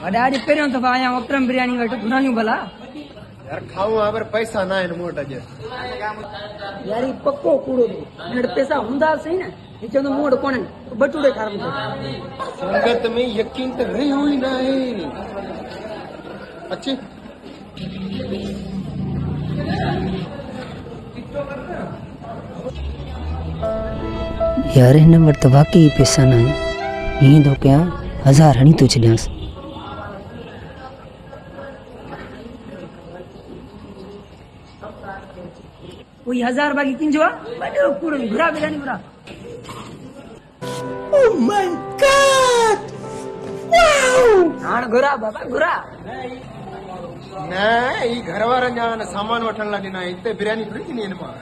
अरे आज पहिरियों दफ़ा आया वक्तरम बिरयानी वटि घुरायूं भला यार खाऊं पर पैसा ना आहिनि मूं वटि अॼु। यार ही पक्को कूड़ो नड़ पैसा हूंदा सही न ये चवंदो मूं वटि कोन्हनि बटूड़े खार मूंखे संगत में यकीन त रहियो ई न आहे। अचे यार हिन वटि त वाकई पैसा न आहिनि हीअं थो कयां 1000 हणी थो छॾियांसि। कोई 1000 बाक़ी किंजो वॾो कूड़ो घुरा बिरयानी घुरा। ओह माय गॉड वाओ हाणे घुरा बाबा घुरा। न ही घर वारनि जा सामान वठण लाइ ॾिना हिते बिरयानी थोरी थींदी आहिनि मां।